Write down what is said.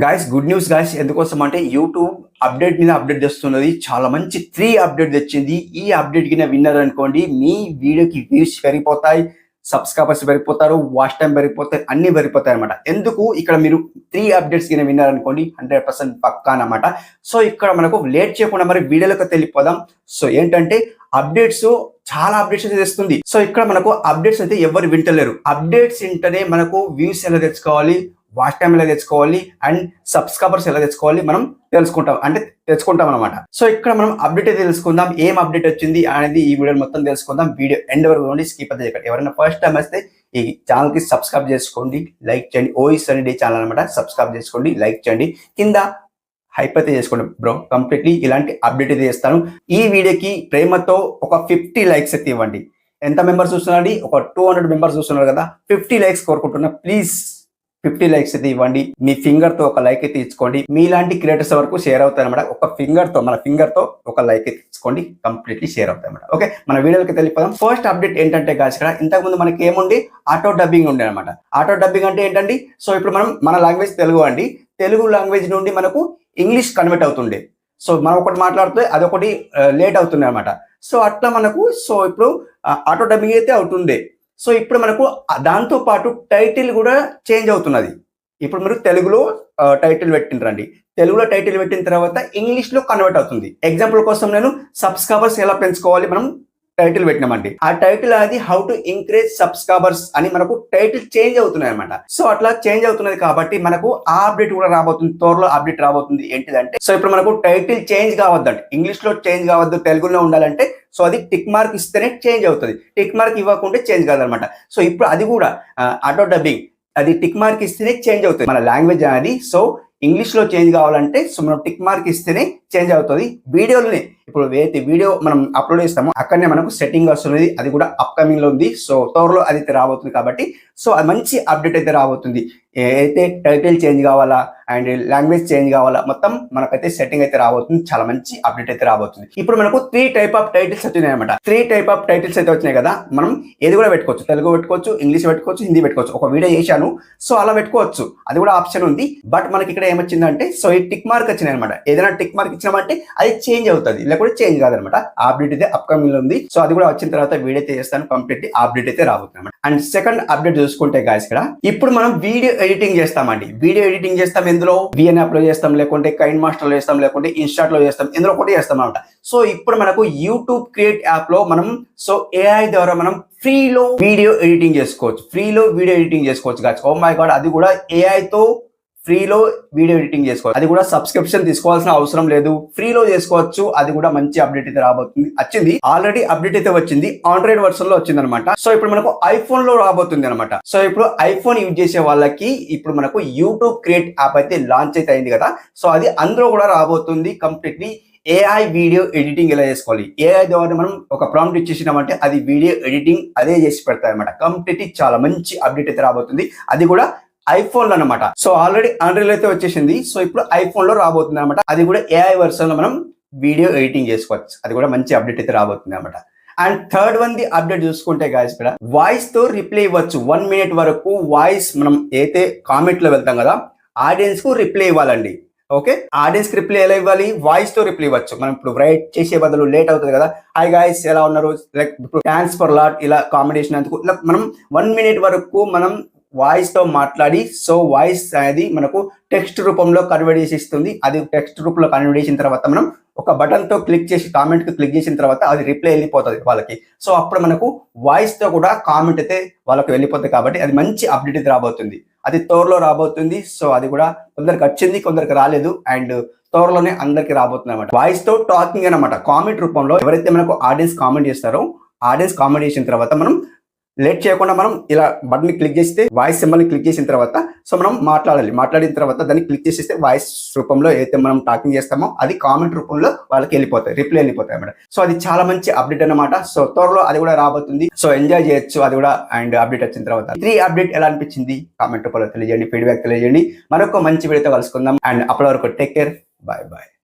Guys good news guys. ఎందుకోసం అంటే YouTube update మీద అప్డేట్ చేస్తున్నది. చాలా మంచి 3 అప్డేట్ తెచ్చింది. ఈ అప్డేట్ కింద విన్నర్ అనుకోండి, మీ వీడియోకి వ్యూస్ పెరిగిపోతాయి, సబ్స్క్రైబర్స్ పెరిగిపోతారు, వాచ్ టైం పెరిగిపోతాయి, అన్ని పెరిగిపోతాయి అనమాట. ఎందుకు ఇక్కడ మీరు 3 అప్డేట్స్ కింద విన్నర్ అనుకోండి, 100% పక్కా అనమాట. సో ఇక్కడ మనకు లేట్ చేయకుండా మరి వీడియోలోకి వెళ్ళిపోదాం. సో ఏంటంటే అప్డేట్స్ చాలా అప్డేట్స్ అయితే తెస్తుంది. సో ఇక్కడ మనకు అప్డేట్స్ అయితే ఎవరు వింటలేరు. అప్డేట్స్ వింటనే మనకు వ్యూస్ ఎలా తెచ్చుకోవాలి, వాచ్ టైం ఎలా తెచ్చుకోవాలి అండ్ సబ్స్క్రైబర్స్ ఎలా తెచ్చుకోవాలి మనం తెచ్చుకుంటాం అనమాట. సో ఇక్కడ మనం అప్డేట్ అయితే తెలుసుకుందాం. ఏం అప్డేట్ వచ్చింది అనేది ఈ వీడియో మొత్తం తెలుసుకుందాం. వీడియో ఎండ్ వరకు స్కిప్ అయితే చేయకండి. ఎవరైనా ఫస్ట్ టైం వస్తే ఈ ఛానల్ కి సబ్స్క్రైబ్ చేసుకోండి, లైక్ చేయండి. ఓఈస్ డే ఛానల్ అనమాట. సబ్స్క్రైబ్ చేసుకోండి, లైక్ చేయండి, కింద హైప్ అయితే చేసుకోండి బ్రో. కంప్లీట్లీ ఇలాంటి అప్డేట్ అయితే చేస్తాను. ఈ వీడియోకి ప్రేమతో ఒక 50 లైక్స్ అయితే ఇవ్వండి. ఎంత మెంబర్స్ చూస్తున్నారండి? ఒక 200 మెంబర్స్ చూస్తున్నారు కదా. 50 లైక్స్ కోరుకుంటున్నా. ప్లీజ్ 50 లైక్స్ అయితే ఇవ్వండి. మీ ఫింగర్ తో ఒక లైక్ అయితే ఇచ్చుకోండి. మీలాంటి క్రియేటర్స్ వరకు షేర్ అవుతాయి అనమాట. మన ఫింగర్ తో ఒక లైక్ అయితే ఇచ్చుకోండి. కంప్లీట్లీ షేర్ అవుతాయి అనమాట. ఓకే, మన వీడియోకి వెళ్ళిపోదాం. ఫస్ట్ అప్డేట్ ఏంటంటే గాయ్స్, ఇక్కడ ఇంతకుముందు మనకి ఏముంది, ఆటో డబ్బింగ్ ఉండే అనమాట. ఆటో డబ్బింగ్ అంటే ఏంటండి? సో ఇప్పుడు మన లాంగ్వేజ్ తెలుగు అండి. తెలుగు లాంగ్వేజ్ నుండి మనకు ఇంగ్లీష్ కన్వర్ట్ అవుతుండే. సో మనం ఒకటి మాట్లాడితే అదొకటి లేట్ అవుతుండే అనమాట. సో అట్లా మనకు ఇప్పుడు ఆటో డబ్బింగ్ అయితే అవుతుండే. సో ఇప్పుడు మనకు దాంతో పాటు టైటిల్ కూడా చేంజ్ అవుతున్నది. ఇప్పుడు మీరు తెలుగులో టైటిల్ పెట్టిండ్రండి. తెలుగులో టైటిల్ పెట్టిన తర్వాత ఇంగ్లీష్ లో కన్వర్ట్ అవుతుంది. ఎగ్జాంపుల్ కోసం నేను సబ్స్క్రైబర్స్ ఎలా పెంచుకోవాలి మనం టైటిల్ పెట్టినామండి. ఆ టైటిల్ అనేది హౌ టు ఇంక్రీజ్ సబ్స్క్రైబర్స్ అని మనకు టైటిల్ చేంజ్ అవుతున్నాయి అనమాట. సో అట్లా చేంజ్ అవుతున్నది కాబట్టి మనకు ఆ అప్డేట్ కూడా రాబోతుంది. త్వరలో అప్డేట్ రాబోతుంది. ఏంటిదంటే, సో ఇప్పుడు మనకు టైటిల్ చేంజ్ కావద్దండి, ఇంగ్లీష్ లో చేంజ్ కావద్దు, తెలుగులో ఉండాలంటే సో అది టిక్ మార్క్ ఇస్తేనే చేంజ్ అవుతుంది. టిక్ మార్క్ ఇవ్వకుంటే చేంజ్ కాదనమాట. సో ఇప్పుడు అది కూడా ఆటో డబ్బింగ్ అది టిక్ మార్క్ ఇస్తేనే చేంజ్ అవుతుంది మన లాంగ్వేజ్ అనేది. సో ఇంగ్లీష్ లో చేంజ్ కావాలంటే సో మనం టిక్ మార్క్ ఇస్తేనే చేంజ్ అవుతుంది. వీడియోలోనే ఇప్పుడు ఏదైతే వీడియో మనం అప్లోడ్ చేస్తామో అక్కడనే మనకు సెట్టింగ్ వస్తున్నది. అది కూడా అప్కమింగ్ లో ఉంది. సో త్వరలో అది రాబోతుంది కాబట్టి సో అది మంచి అప్డేట్ అయితే రాబోతుంది. అయితే టైటిల్ చేంజ్ కావాలా అండ్ లాంగ్వేజ్ చేంజ్ కావాలా, మొత్తం మనకైతే సెట్టింగ్ అయితే రాబోతుంది. చాలా మంచి అప్డేట్ అయితే రాబోతుంది. ఇప్పుడు మనకు 3 టైప్ ఆఫ్ టైటిల్స్ వచ్చినాయి అనమాట. 3 టైప్ ఆఫ్ టైటిల్స్ అయితే వచ్చినాయి కదా. మనం ఏది కూడా పెట్టుకోవచ్చు. తెలుగు పెట్టుకోవచ్చు, ఇంగ్లీష్ పెట్టుకోవచ్చు, హిందీ పెట్టుకోవచ్చు. ఒక వీడియో చేశాను సో అలా పెట్టుకోవచ్చు. అది కూడా ఆప్షన్ ఉంది. బట్ మనకి ఇక్కడ ఏమొచ్చిందంటే సో ఈ టిక్ మార్క్ వచ్చినాయి అనమాట. ఏదైనా టిక్ మార్క్ ఇచ్చినామంటే అది చేంజ్ అవుతుంది, లేకపోతే చేంజ్ కాదనమాట. ఆ అప్డేట్ అయితే అప్కమింగ్ లో ఉంది. సో అది కూడా వచ్చిన తర్వాత వీడియో అయితే చేస్తాను. కంప్లీట్లీ అప్డేట్ అయితే రాబోతుంది అనమాట. అండ్ సెకండ్ అప్డేట్ చూసుకుంటే గాయ్స్, ఇక్కడ ఇప్పుడు మనం వీడియో ఎడిటింగ్ చేస్తామండి. వీడియో ఎడిటింగ్ చేస్తాం. ఎందులో విఎన్ యాప్ లో చేస్తాం, లేకుంటే కైన్ మాస్టర్ లో చేస్తాం, లేకుంటే ఇన్స్టాట్ లో చేస్తాం. ఎందులో ఒకటి చేస్తాం అనమాట. సో ఇప్పుడు మనకు యూట్యూబ్ క్రియేట్ యాప్ లో మనం సో ఏఐ ద్వారా మనం ఫ్రీలో వీడియో ఎడిటింగ్ చేసుకోవచ్చు గాయ్స్. ఓ మై గాడ్, అది కూడా ఏఐ తో ఫ్రీలో వీడియో ఎడిటింగ్ చేసుకోవచ్చు. అది కూడా సబ్స్క్రిప్షన్ తీసుకోవాల్సిన అవసరం లేదు, ఫ్రీలో చేసుకోవచ్చు. అది కూడా మంచి అప్డేట్ అయితే రాబోతుంది. వచ్చింది ఆల్రెడీ అప్డేట్ అయితే వచ్చింది, ఆండ్రాయిడ్ వర్షన్ లో వచ్చింది అనమాట. సో ఇప్పుడు మనకు ఐఫోన్ లో రాబోతుంది అనమాట. సో ఇప్పుడు ఐఫోన్ యూజ్ చేసే వాళ్ళకి ఇప్పుడు మనకు యూట్యూబ్ క్రియేట్ యాప్ అయితే లాంచ్ అయితే అయింది కదా. సో అది అందులో కూడా రాబోతుంది. కంప్లీట్లీ ఏఐ వీడియో ఎడిటింగ్ ఎలా చేసుకోవాలి, ఏఐ ద్వారా మనం ఒక ప్రాంప్ట్ ఇచ్చేసినామంటే అది వీడియో ఎడిటింగ్ అదే చేసి పెడతాయి అనమాట. కంప్లీట్లీ చాలా మంచి అప్డేట్ అయితే రాబోతుంది. అది కూడా ఐఫోన్ లో అనమాట. సో ఆల్రెడీ ఆండ్రాయిడ్ అయితే వచ్చేసింది. సో ఇప్పుడు ఐఫోన్ లో రాబోతుంది అనమాట. అది కూడా ఏఐ వర్షన్ లో మనం వీడియో ఎడిటింగ్ చేసుకోవచ్చు. అది కూడా మంచి అప్డేట్ అయితే రాబోతుంది అనమాట. And third one the update చూసుకుంటే గాయ్స్, ఇక్కడ వాయిస్ తో రిప్లై ఇవ్వచ్చు. 1 మినిట్ వరకు వాయిస్ మనం అయితే కామెంట్ లో వెళ్తాం కదా, ఆడియన్స్ కు రిప్లై ఇవ్వాలండి. ఓకే, ఆడియన్స్ కి రిప్లై ఎలా ఇవ్వాలి? వాయిస్ తో రిప్లై ఇవ్వచ్చు. మనం ఇప్పుడు రైట్ చేసే బదులు లేట్ అవుతుంది కదా, హాయ్ గాయ్స్ ఎలా ఉన్నారు, లైక్ థ్యాంక్స్ ఫర్ లాట్ ఇలా కామెండేషన్ అందుకు మనం 1 మినిట్ వరకు మనం వాయిస్ తో మాట్లాడి సో వాయిస్ అనేది మనకు టెక్స్ట్ రూపంలో కన్వర్ట్ చేసి ఇస్తుంది. అది టెక్స్ట్ రూపంలో కన్వర్ట్ చేసిన తర్వాత మనం ఒక బటన్ తో క్లిక్ చేసి కామెంట్ కి క్లిక్ చేసిన తర్వాత అది రిప్లై వెళ్ళిపోతుంది వాళ్ళకి. సో అప్పుడు మనకు వాయిస్ తో కూడా కామెంట్ అయితే వాళ్ళకి వెళ్ళిపోతుంది. కాబట్టి అది మంచి అప్డేట్ అయితే రాబోతుంది. అది త్వరలో రాబోతుంది. సో అది కూడా కొందరికి వచ్చింది, కొందరికి రాలేదు. అండ్ త్వరలోనే అందరికి రాబోతుంది అనమాట. వాయిస్ తో టాకింగ్ అనమాట. కామెంట్ రూపంలో ఎవరైతే మనకు ఆడియన్స్ కామెంట్ చేస్తారో, ఆడియన్స్ కామెంట్ చేసిన తర్వాత మనం లేట్ చేయకుండా మనం ఇలా బటన్ క్లిక్ చేస్తే వాయిస్ సింబల్ ని క్లిక్ చేసిన తర్వాత సో మనం మాట్లాడాలి. మాట్లాడిన తర్వాత దాన్ని క్లిక్ చేసేస్తే వాయిస్ రూపంలో ఏదైతే మనం టాకింగ్ చేస్తామో అది కామెంట్ రూపంలో వాళ్ళకి వెళ్ళిపోతాయి, రిప్లై వెళ్ళిపోతాయి అన్నమాట. సో అది చాలా మంచి అప్డేట్ అనమాట. సో త్వరలో అది కూడా రాబోతుంది. సో ఎంజాయ్ చేయొచ్చు అది కూడా. అండ్ అప్డేట్ వచ్చిన తర్వాత 3 అప్డేట్ ఎలా అనిపించింది కామెంట్ రూపంలో తెలియజేయండి, ఫీడ్బ్యాక్ తెలియజేయండి. మరొక మంచి వీడియోతో కలుసుకుందాం. అండ్ అప్పటి వరకు టేక్ కేర్, బాయ్ బాయ్.